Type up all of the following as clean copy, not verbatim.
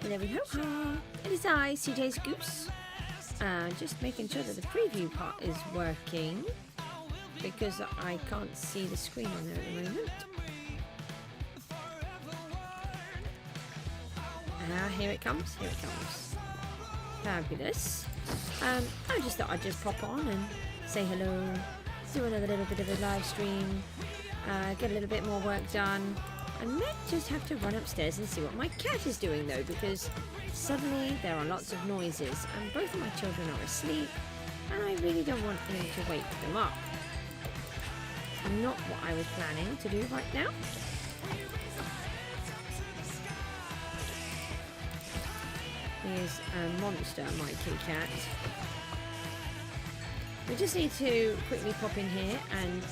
There we go. It is I, CJSGOOSE. Just making sure that the preview part is working because I can't see the screen on there at the moment. Here it comes. Here it comes. Fabulous. I just thought I'd just pop on and say hello, do another little bit of a live stream, get a little bit more work done. I might just have to run upstairs and see what my cat is doing though, because suddenly there are lots of noises and both of my children are asleep and I really don't want him to wake them up. Not what I was planning to do right now. He is a monster, my kitty cat. We just need to quickly pop in here and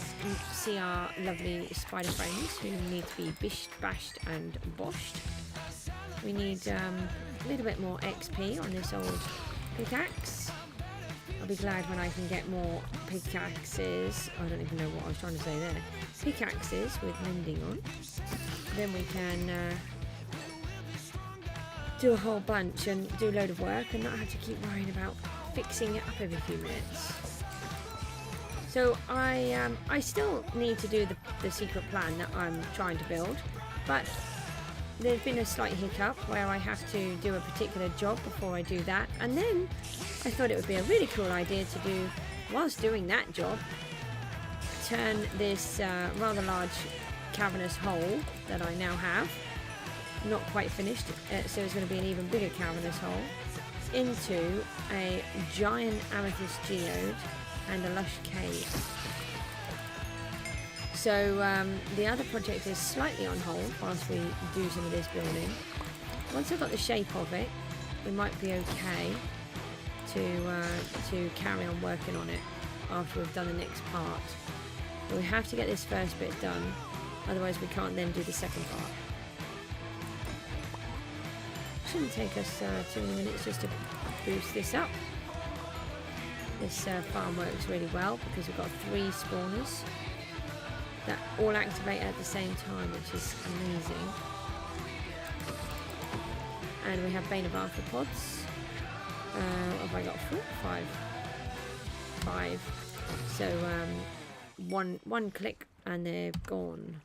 see our lovely spider friends who need to be bished, bashed and boshed. We need a little bit more XP on this old pickaxe. I'll be glad when I can get more pickaxes. I don't even know what I was trying to say there. Pickaxes with mending on. Then we can do a whole bunch and do a load of work and not have to keep worrying about fixing it up every few minutes. So I still need to do the secret plan that I'm trying to build, but there's been a slight hiccup where I have to do a particular job before I do that, and then I thought it would be a really cool idea to do, whilst doing that job, turn this rather large cavernous hole that I now have, not quite finished, so it's going to be an even bigger cavernous hole, into a giant amethyst geode and a lush cave. So the other project is slightly on hold whilst we do some of this building. Once I've got the shape of it, we might be okay to carry on working on it after we've done the next part. But we have to get this first bit done, otherwise we can't then do the second part. Shouldn't take us too many minutes just to boost this up. This farm works really well because we've got 3 spawners that all activate at the same time, which is amazing. And we have Bane of Arthropods. Have I got 4? 5. 5. So one click and they're gone.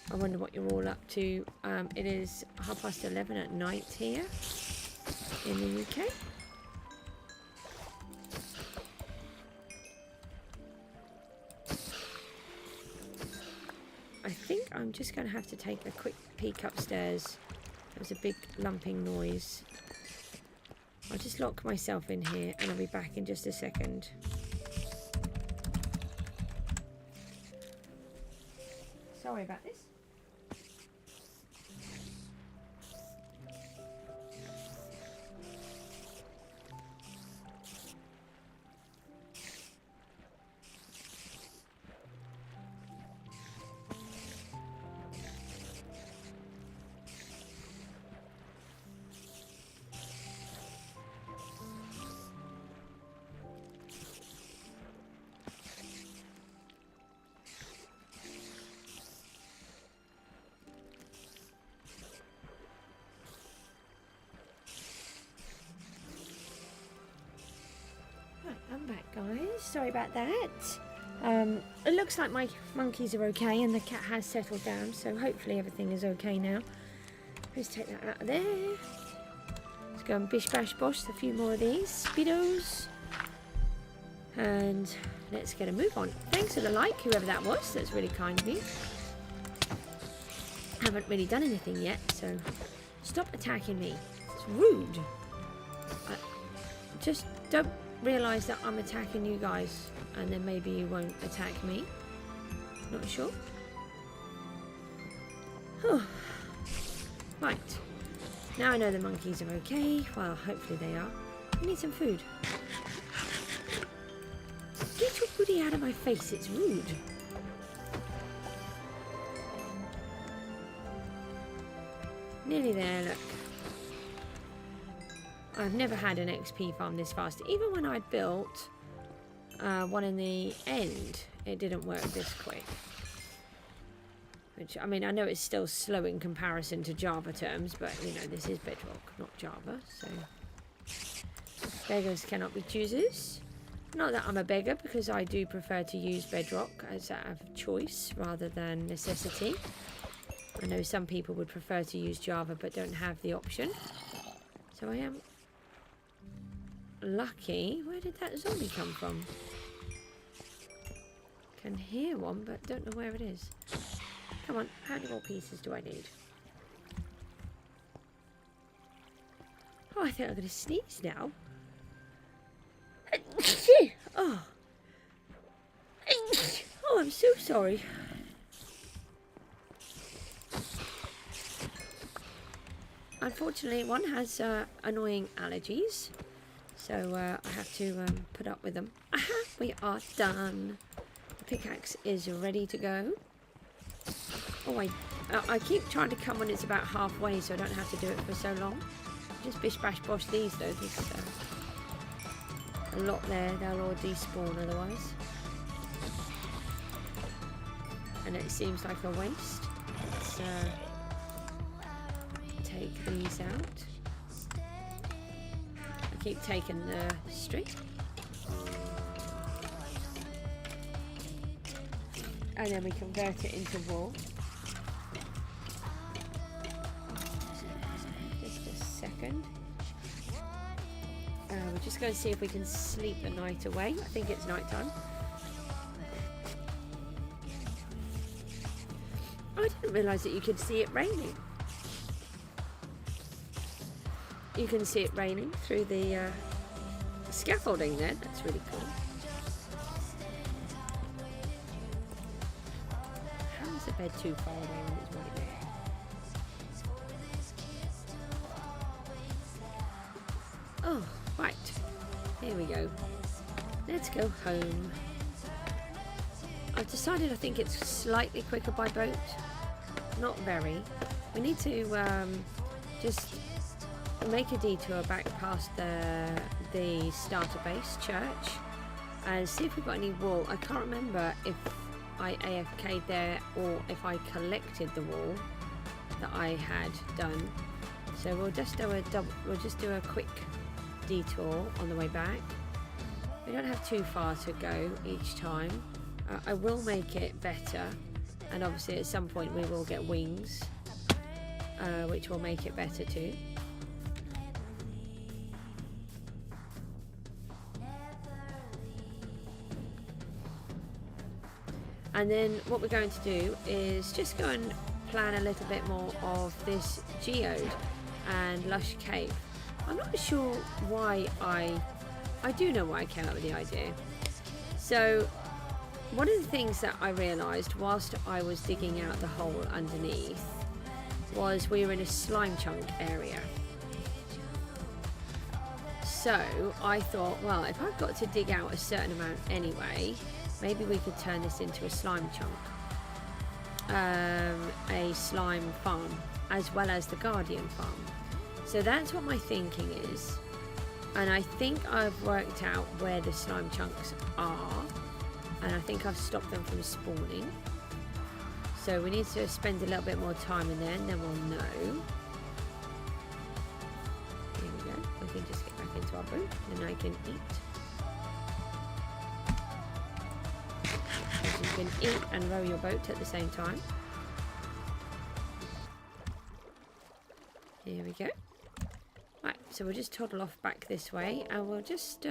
I wonder what you're all up to. It is 11:30 at night here in the UK. I think I'm just going to have to take a quick peek upstairs. There was a big lumping noise. I'll just lock myself in here and I'll be back in just a second. Sorry about this. I'm back, guys. Sorry about that. It looks like my monkeys are okay and the cat has settled down, so hopefully everything is okay now. Let's take that out of there. Let's go and bish bash bosh a few more of these speedos. And let's get a move on. Thanks for the like, whoever that was. That's really kind of you. Haven't really done anything yet, so stop attacking me. It's rude. Just don't realise that I'm attacking you guys and then maybe you won't attack me. Not sure. Right. Now I know the monkeys are okay. Well, hopefully they are. I need some food. Get your goodie out of my face. It's rude. Nearly there, look. I've never had an XP farm this fast. Even when I built one in the end, it didn't work this quick. Which, I mean, I know it's still slow in comparison to Java terms, but, you know, this is Bedrock, not Java, so... Beggars cannot be choosers. Not that I'm a beggar, because I do prefer to use Bedrock as out of choice rather than necessity. I know some people would prefer to use Java but don't have the option. So I am lucky. Where did that zombie come from? Can hear one but don't know where it is. Come on, how many more pieces do I need? Oh, I think I'm going to sneeze now. Oh. Oh, I'm so sorry. Unfortunately, one has annoying allergies, so I have to put up with them. Aha, we are done. The pickaxe is ready to go. Oh, I keep trying to come when it's about halfway, so I don't have to do it for so long. Just bish bash bosh these though. There's a lot there. They'll all despawn otherwise. And it seems like a waste. Let's take these out. I keep taking the string. And then we convert it into wool. Just a second. We're just going to see if we can sleep the night away. I think it's night time. Oh, I didn't realise that you could see it raining. You can see it raining through the scaffolding there. That's really cool. How is the bed too far away when it's right there? Oh, right. Here we go. Let's go home. I've decided I think it's slightly quicker by boat. Not very. We need to just make a detour back past the starter base church and see if we've got any wool. I can't remember if I AFK'd there or if I collected the wool that I had done. So we'll just do a quick detour on the way back. We don't have too far to go each time. I will make it better, and obviously at some point we will get wings, which will make it better too. And then what we're going to do is just go and plan a little bit more of this Geode and Lush Cave. I'm not sure why I do know why I came up with the idea. So one of the things that I realised whilst I was digging out the hole underneath was we were in a slime chunk area. So I thought, well, if I've got to dig out a certain amount anyway, maybe we could turn this into a slime chunk. A slime farm, as well as the Guardian farm. So that's what my thinking is. And I think I've worked out where the slime chunks are. And I think I've stopped them from spawning. So we need to spend a little bit more time in there and then we'll know. Here we go. We can just get back into our boat and I can eat. You can eat and row your boat at the same time. Here we go. Right, so we'll just toddle off back this way and we'll just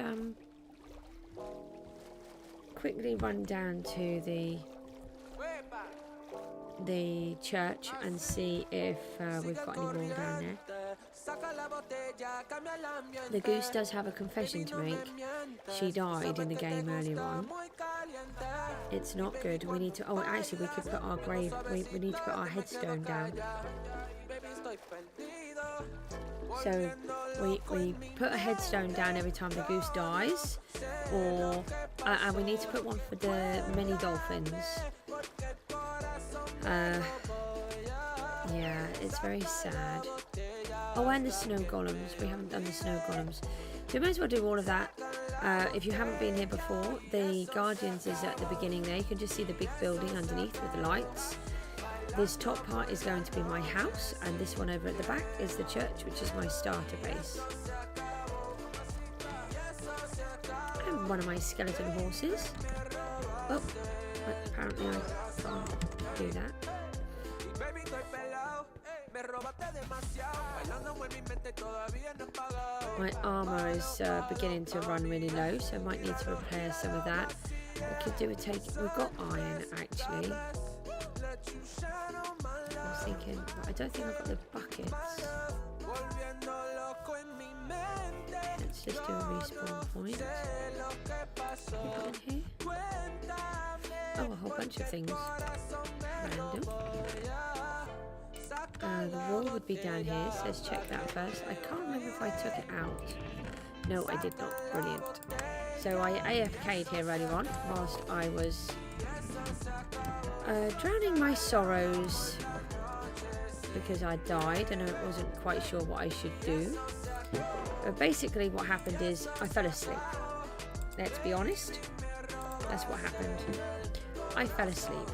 quickly run down to the church and see if we've got any more down there. The goose does have a confession to make. She died in the game earlier on. It's not good. We need to... Oh, actually, we could put our grave... We need to put our headstone down. So we put a headstone down every time the goose dies, or and we need to put one for the many dolphins. Yeah, it's very sad. Oh, and the snow golems. We haven't done the snow golems. So we might as well do all of that. If you haven't been here before, the Guardians is at the beginning there. You can just see the big building underneath with the lights. This top part is going to be my house, and this one over at the back is the church, which is my starter base. And one of my skeleton horses. Oh, apparently I can't do that. My armour is beginning to run really low, so I might need to repair some of that. We could do a take. We've got iron actually. I was thinking, I don't think I've got the buckets. Let's just do a respawn point. Put in here. Oh, a whole bunch of things. Random. The wall would be down here, so let's check that first. I can't remember if I took it out. No, I did not. Brilliant. So I AFK'd here earlier on whilst I was drowning my sorrows because I died and I wasn't quite sure what I should do. But basically what happened is I fell asleep. Let's be honest. That's what happened. I fell asleep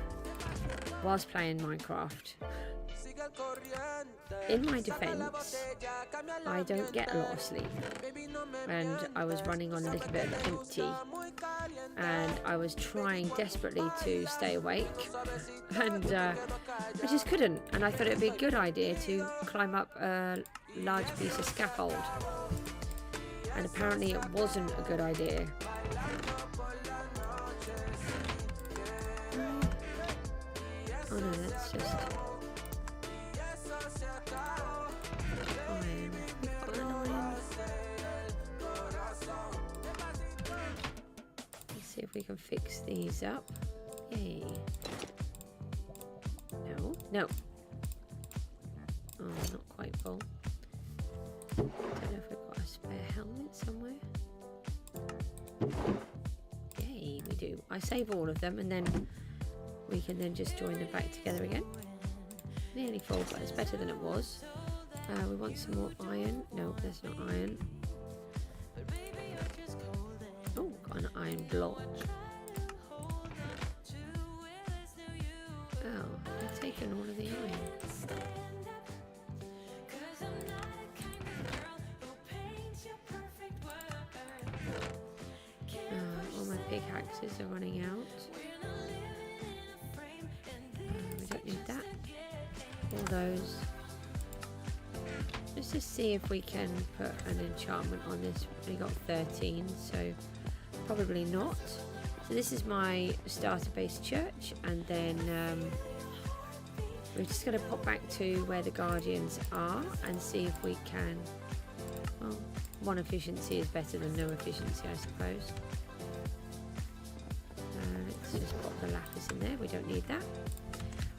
whilst playing Minecraft. In my defense, I don't get a lot of sleep, and I was running on a little bit of empty, and I was trying desperately to stay awake, and I just couldn't, and I thought it would be a good idea to climb up a large piece of scaffold, and apparently it wasn't a good idea. Oh no, that's just iron. We've got an iron. Let's see if we can fix these up. Yay. No. No. Oh, not quite full. Don't know if we've got a spare helmet somewhere. Yay, we do. I save all of them and then we can then just join them back together again. Nearly full, but it's better than it was. We want some more iron. No, there's not iron. Oh, got an iron block. Oh, I've taken all of the iron. All my pickaxes are running out. We don't need that. All those. Let's just see if we can put an enchantment on this. We got 13, so probably not. So this is my starter base church, and then we're just going to pop back to where the Guardians are and see if we can. Well, one efficiency is better than no efficiency, I suppose. Let's just pop the lapis in there. We don't need that.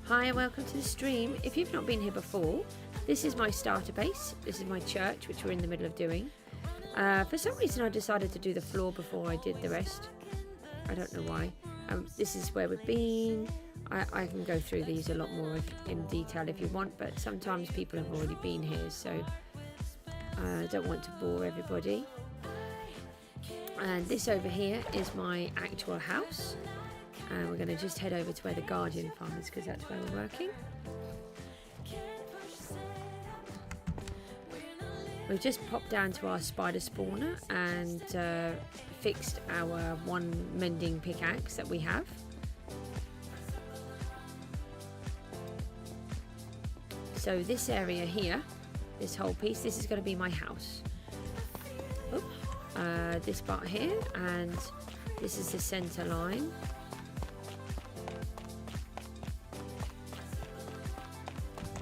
Hi and welcome to the stream. If you've not been here before, this is my starter base. This is my church, which we're in the middle of doing. For some reason I decided to do the floor before I did the rest. I don't know why. This is where we've been. I can go through these a lot more in detail if you want, but sometimes people have already been here, so I don't want to bore everybody. And this over here is my actual house. And we're going to just head over to where the Guardian farm is, because that's where we're working. We've just popped down to our spider spawner and fixed our one mending pickaxe that we have. So this area here, this whole piece, this is going to be my house. This part here, and this is the center line.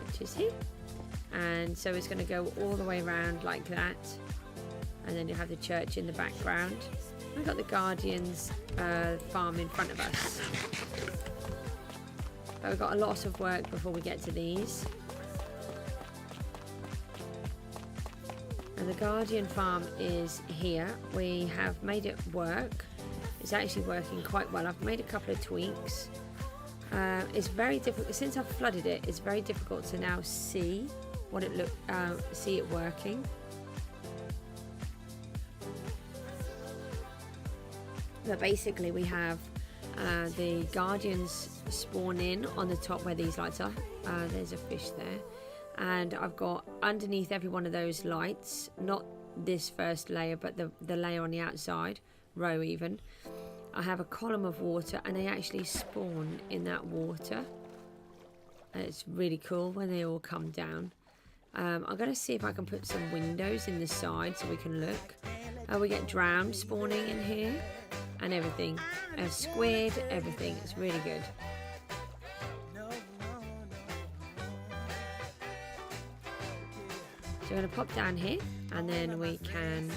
Which is here. And so it's going to go all the way around like that, and then you have the church in the background. We've got the Guardians farm in front of us, but we've got a lot of work before we get to these. And the Guardian farm is here. We have made it work. It's actually working quite well. I've made a couple of tweaks. It's very difficult since I've flooded it. It's very difficult to now see what it see it working. But basically we have the guardians spawn in on the top where these lights are. There's a fish there, and I've got underneath every one of those lights, not this first layer but the layer on the outside, row even, I have a column of water, and they actually spawn in that water. It's really cool when they all come down. I'm going to see if I can put some windows in the side so we can look. We get drowned spawning in here and everything. A squid, everything. It's really good. So we're going to pop down here, and then we can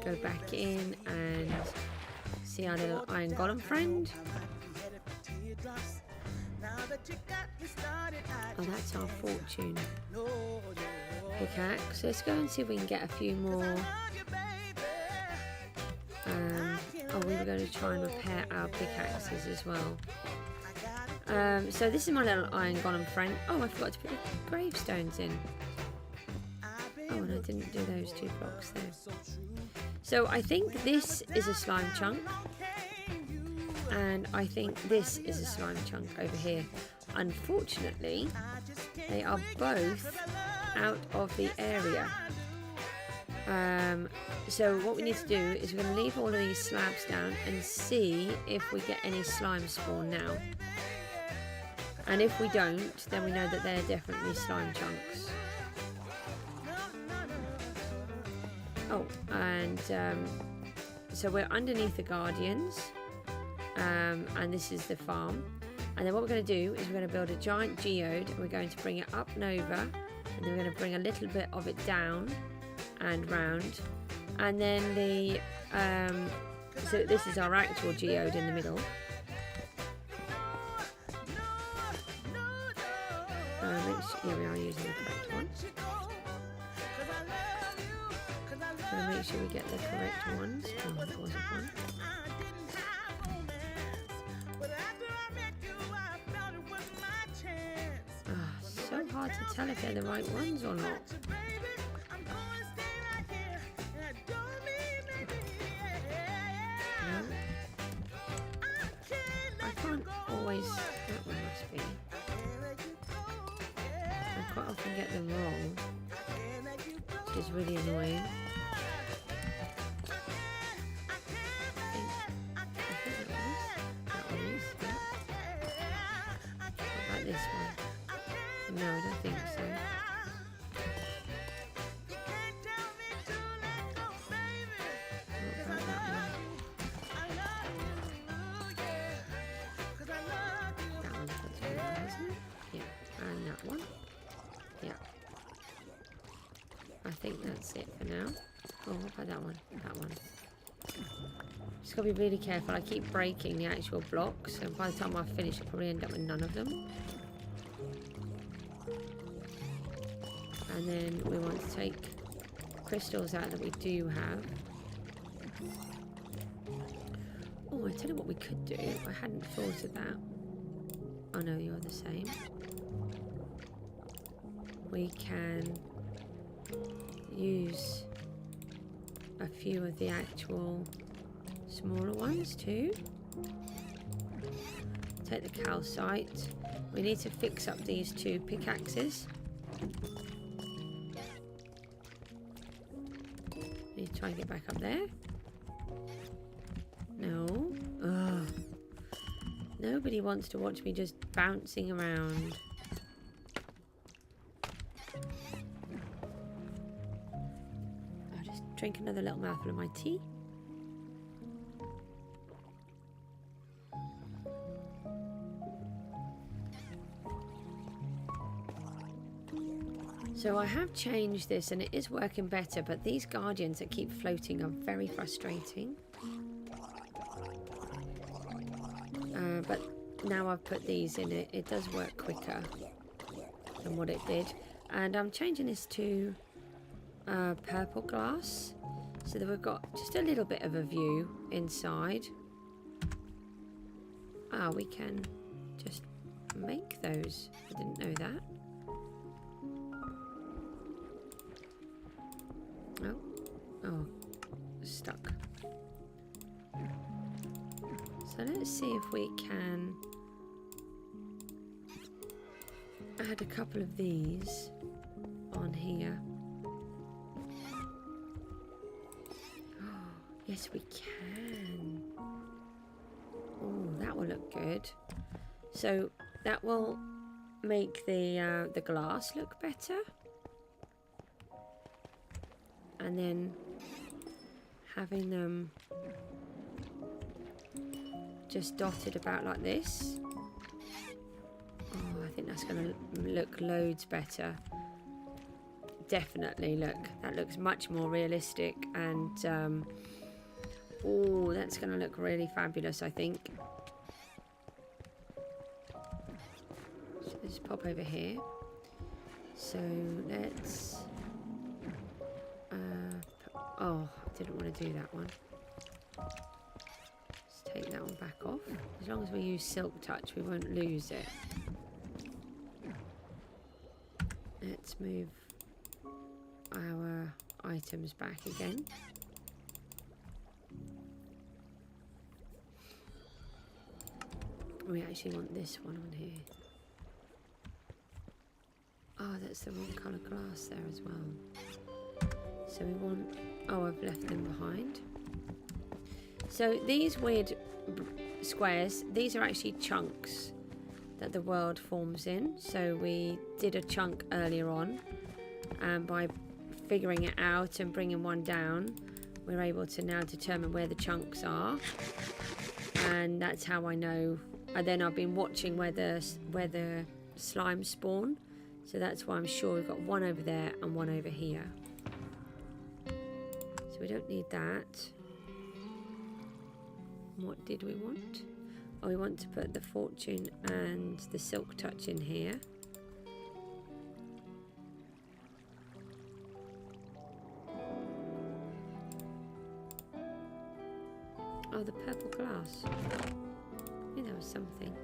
go back in and see our little iron golem friend. Oh, that's our fortune pickaxe. Let's go and see if we can get a few more. Oh, we were going to try and repair our pickaxes as well. So this is my little iron golem friend. Oh, I forgot to put the gravestones in. Oh, and I didn't do those 2 blocks there. So I think this is a slime chunk, and I think this is a slime chunk over here. Unfortunately, they are both out of the area. So what we need to do is we're going to leave all of these slabs down and see if we get any slime spawn now. And if we don't, then we know that they're definitely slime chunks. Oh, and so we're underneath the guardians, and this is the farm. And then what we're going to do is we're going to build a giant geode, and we're going to bring it up and over, and then we're going to bring a little bit of it down and round. And then the so this is our actual geode in the middle. Yeah, we are using the correct one. Gotta make sure we get the correct ones. Oh, that wasn't one. So hard to tell if they're the right ones or not. No. I can't always. That one must be. I quite often get them wrong, which is really annoying. This one. No, I don't think so. What about that one? That one's got to be there, isn't it? Yeah, and that one. Yeah. I think that's it for now. Oh, what about that one? That one. Just gotta be really careful. I keep breaking the actual blocks, so by the time I finish, I'll probably end up with none of them. And then we want to take crystals out that we do have. Oh, I tell you what we could do. I hadn't thought of that. Oh no, you're the same. We can use a few of the actual smaller ones too. Take the calcite. We need to fix up these 2 pickaxes. Need to try and get back up there. No. Ugh. Nobody wants to watch me just bouncing around. I'll just drink another little mouthful of my tea. So I have changed this and it is working better, but these guardians that keep floating are very frustrating. But now I've put these in it, it does work quicker than what it did. And I'm changing this to purple glass so that we've got just a little bit of a view inside. We can just make those. I didn't know that. Oh, stuck. So let's see if we can add a couple of these on here. Oh, yes, we can. Oh, that will look good. So that will make the glass look better. And then having them just dotted about like this. Oh, I think that's going to look loads better. Definitely, look. That looks much more realistic. And, oh, that's going to look really fabulous, I think. So let's pop over here. So let's... oh, I didn't want to do that one. Let's take that one back off. As long as we use Silk Touch, we won't lose it. Let's move our items back again. We actually want this one on here. Oh, that's the wrong colour glass there as well. So we want... oh, I've left them behind. So these weird squares, these are actually chunks that the world forms in. So we did a chunk earlier on, and by figuring it out and bringing one down, we're able to now determine where the chunks are. And that's how I know. And then I've been watching where the slimes spawn. So that's why I'm sure we've got one over there and one over here. So we don't need that. What did we want? Oh, we want to put the fortune and the silk touch in here. Oh, the purple glass. I think there was something.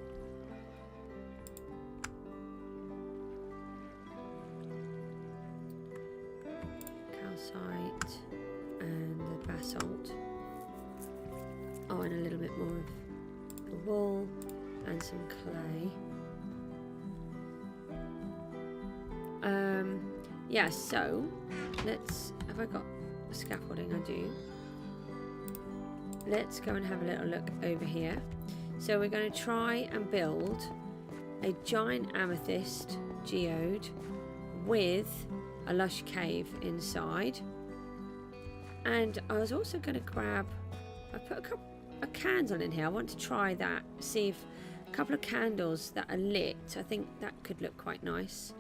Calcite and the basalt. Oh, and a little bit more of the wool and some clay. Yeah, so let's... have I got scaffolding? I do. Let's go and have a little look over here. So we're going to try and build a giant amethyst geode with a lush cave inside. And I was also going to grab... I put a candle in here. I want to try that. See if a couple of candles that are lit. I think that could look quite nice.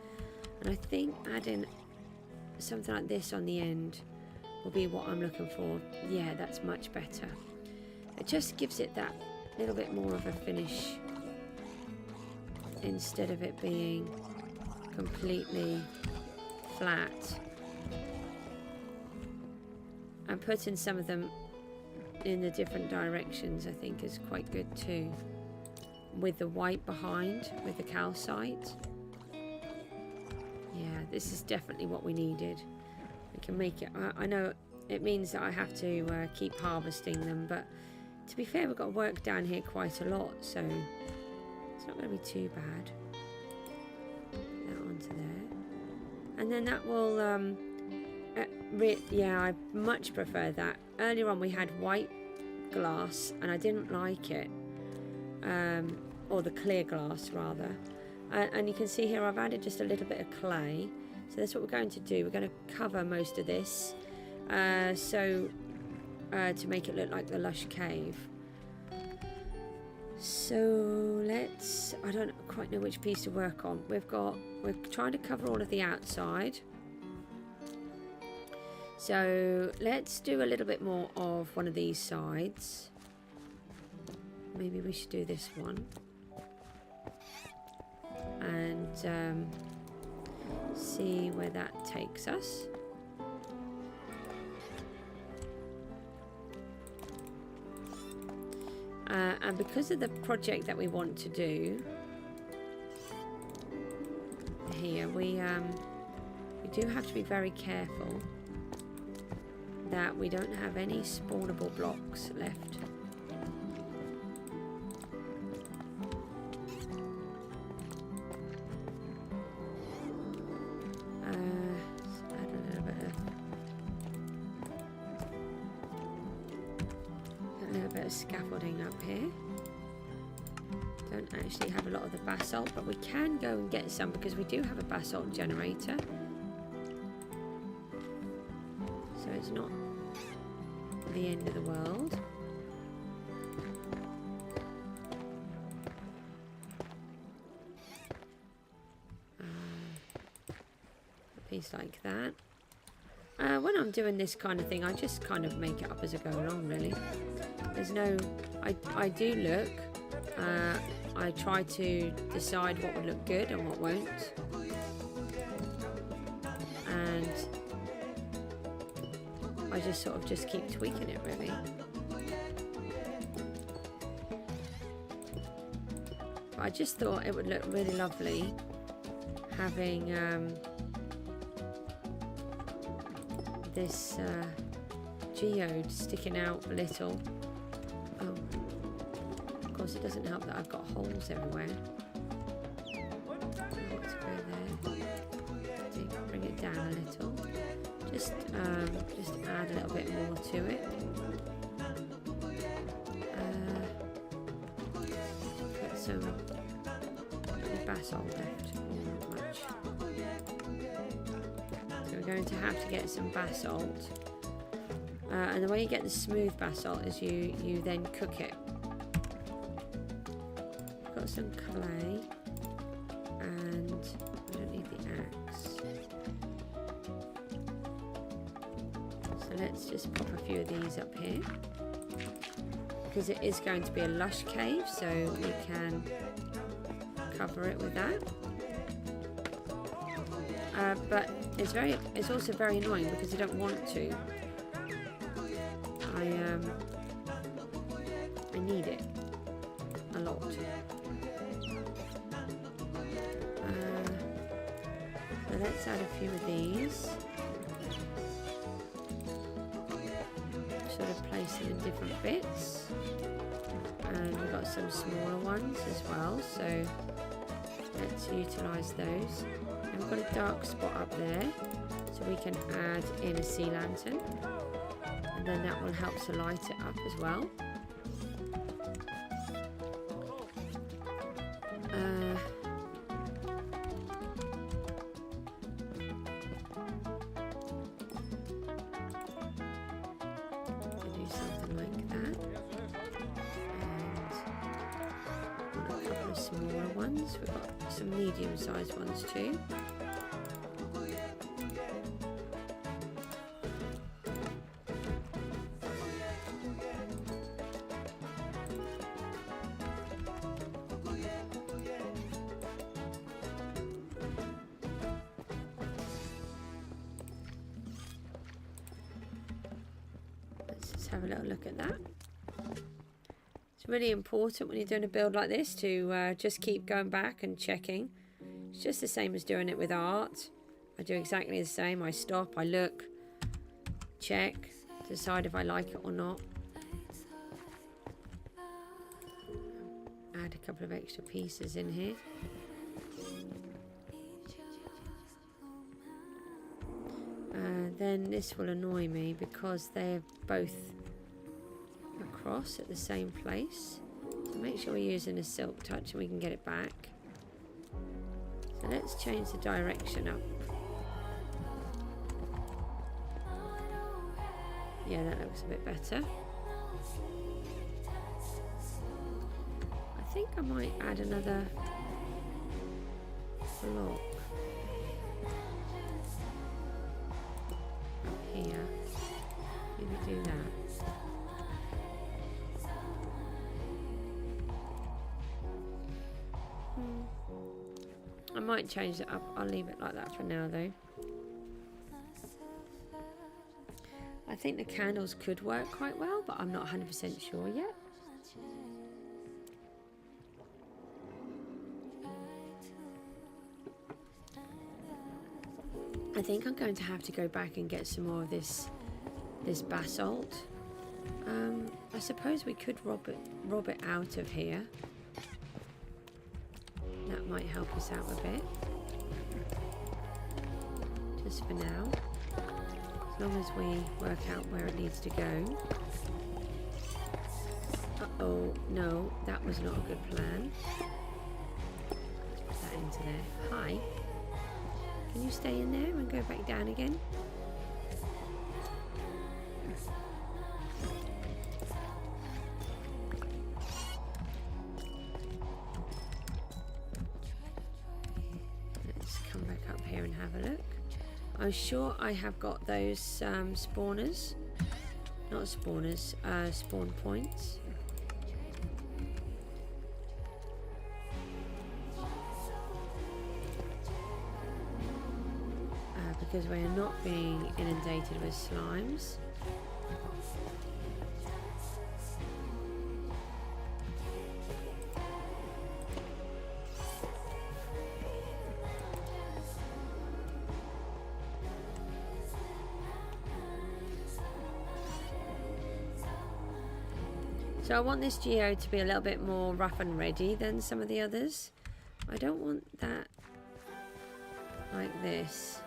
And I think adding something like this on the end will be what I'm looking for. Yeah, that's much better. It just gives it that little bit more of a finish instead of it being completely flat. And putting some of them in the different directions I think is quite good too, with the white behind, with the calcite. Yeah, this is definitely what we needed. We can make it... I know it means that I have to keep harvesting them, but to be fair, we've got work down here quite a lot, so it's not going to be too bad. Put that onto there. And then that will... yeah, I much prefer that. Earlier on we had white glass and I didn't like it. Or the clear glass rather. And you can see here I've added just a little bit of clay. So that's what we're going to do. We're going to cover most of this. To make it look like the lush cave. So let's... I don't quite know which piece to work on. We're trying to cover all of the outside. So let's do a little bit more of one of these sides. Maybe we should do this one. And see where that takes us. And because of the project that we want to do, here. We do have to be very careful that we don't have any spawnable blocks left. Scaffolding up here. Don't actually have a lot of the basalt, but we can go and get some because we do have a basalt generator, so it's not the end of the world. A piece like that. When I'm doing this kind of thing, I just kind of make it up as I go along, really. There's no... I do look. I try to decide what would look good and what won't. And I just sort of just keep tweaking it, really. But I just thought it would look really lovely having... this geode sticking out a little. Oh, of course it doesn't help that I've got holes everywhere. Let's go there. Bring it down a little. Just add a little bit more to it. Put some basalt left. Not much. We're going to have to get some basalt, and the way you get the smooth basalt is you then cook it. I've got some clay, and I don't need the axe, so let's just pop a few of these up here because it is going to be a lush cave, so we can cover it with that. But it's also very annoying because I don't want to. I need it a lot. So let's add a few of these. Sort of place them in different bits. And we've got some smaller ones as well, so let's utilise those. And we've got a dark spot up there, so we can add in a sea lantern, and then that will help to light it up as well. Do something like that, and a couple of smaller ones. We've got some medium-sized ones too. Let's just have a little look at that. It's really important when you're doing a build like this to just keep going back and checking. It's just the same as doing it with art. I do exactly the same. I stop, I look, check, decide if I like it or not. Add a couple of extra pieces in here. Then this will annoy me because they're both across at the same place. So make sure we're using a silk touch and we can get it back. So let's change the direction up. Yeah, that looks a bit better. I think I might add another block up here. Maybe do that. I might change it up. I'll leave it like that for now though. I think the candles could work quite well, but I'm not 100% sure yet. I think I'm going to have to go back and get some more of this basalt. I suppose we could rob it out of here. That might help us out a bit. Just for now. As long as we work out where it needs to go. Uh-oh, no, that was not a good plan. Let's put that into there. Hi. Can you stay in there and go back down again? Let's come back up here and have a look. I'm sure I have got those spawners. Not spawners, spawn points. Because we are not being inundated with slimes. So I want this geode to be a little bit more rough and ready than some of the others. I don't want that like this.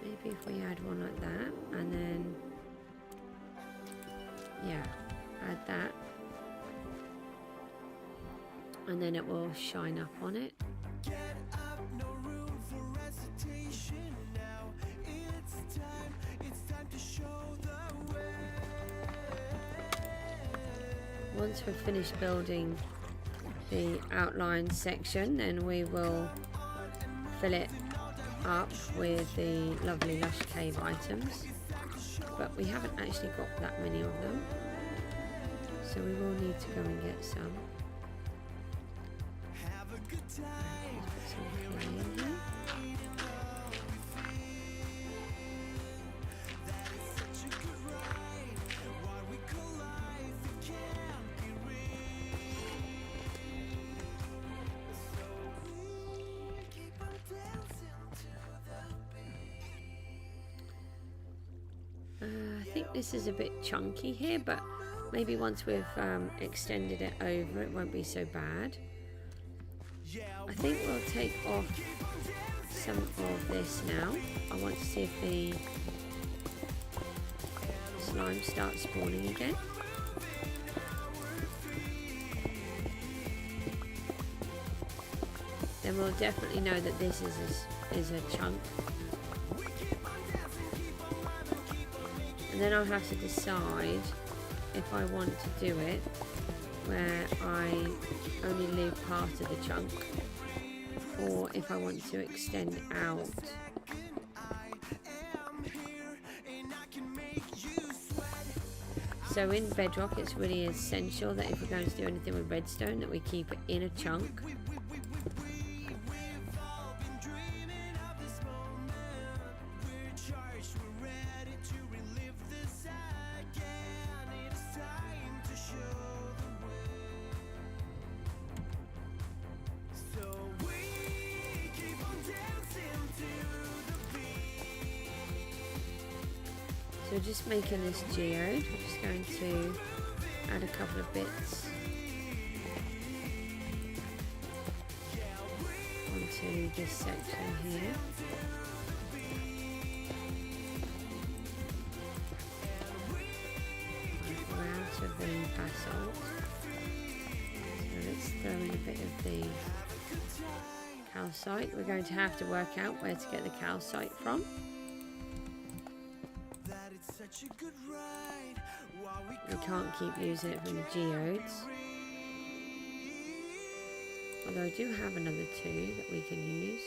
Maybe if we add one like that, and then, yeah, add that. And then it will shine up on it. Once we've finished building the outline section, then we will fill it up with the lovely Lush cave items, but we haven't actually got that many of them, so we will need to go and get some. Put some clay in here. I think this is a bit chunky here, but maybe once we've extended it over, it won't be so bad. I think we'll take off some of this now. I want to see if the slime starts spawning again. Then we'll definitely know that this is a chunk. And then I'll have to decide if I want to do it where I only leave part of the chunk, or if I want to extend out. So in Bedrock, it's really essential that if we're going to do anything with redstone, that we keep it in a chunk. So just making this geode, I'm just going to add a couple of bits onto this section here. We're out of the basalt, so let's throw in a bit of the calcite. We're going to have to work out where to get the calcite from. We can't keep using it from the geodes. Although I do have another two that we can use.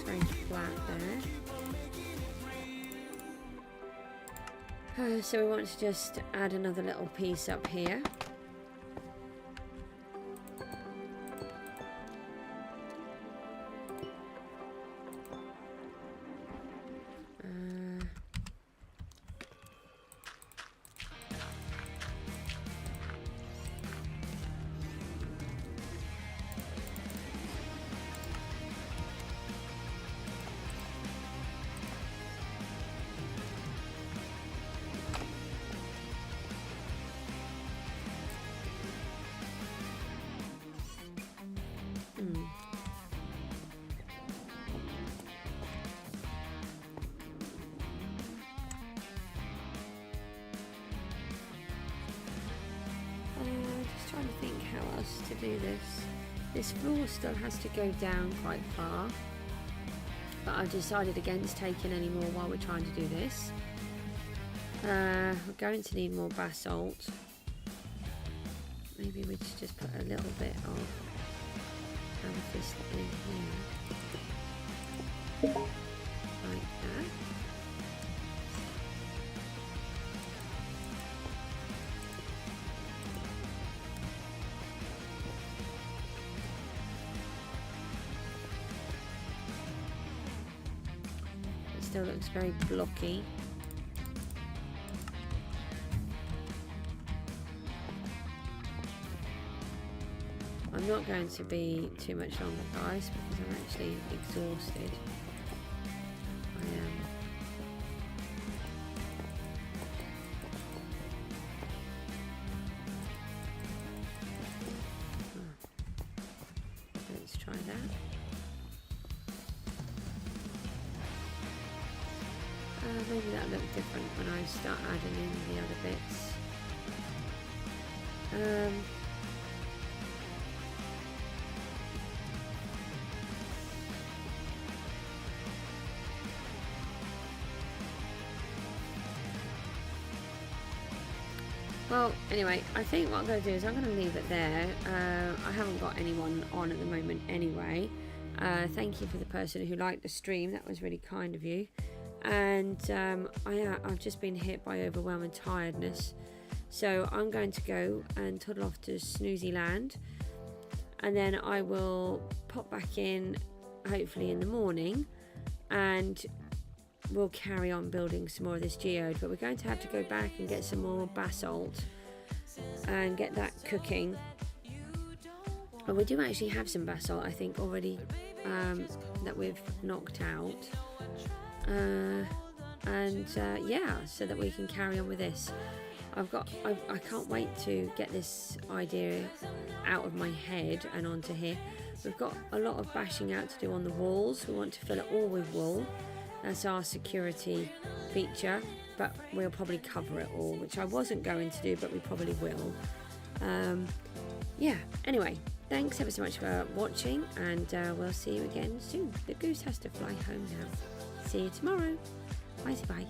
Going flat there. So we want to just add another little piece up here. Just trying to think how else to do this. This floor still has to go down quite far, but I've decided against taking any more while we're trying to do this. We're going to need more basalt. Maybe we should just put a little bit of amethyst in here, like that. It still looks very blocky. I'm not going to be too much longer, guys, because I'm actually exhausted. I am. Let's try that. Maybe that'll look different when I start adding in the other bits. Well, anyway, I think what I'm going to do is I'm going to leave it there. I haven't got anyone on at the moment anyway. Thank you for the person who liked the stream. That was really kind of you. And I've just been hit by overwhelming tiredness. So I'm going to go and toddle off to Snoozy Land. And then I will pop back in, hopefully in the morning. And we'll carry on building some more of this geode, but we're going to have to go back and get some more basalt and get that cooking. Well, we do actually have some basalt, I think, already that we've knocked out, yeah, so that we can carry on with this. I can't wait to get this idea out of my head and onto here. We've got a lot of bashing out to do on the walls. We want to fill it all with wool. That's our security feature, but we'll probably cover it all, which I wasn't going to do, but we probably will. Yeah, anyway, thanks ever so much for watching, and we'll see you again soon. The goose has to fly home now. See you tomorrow. Bye-bye.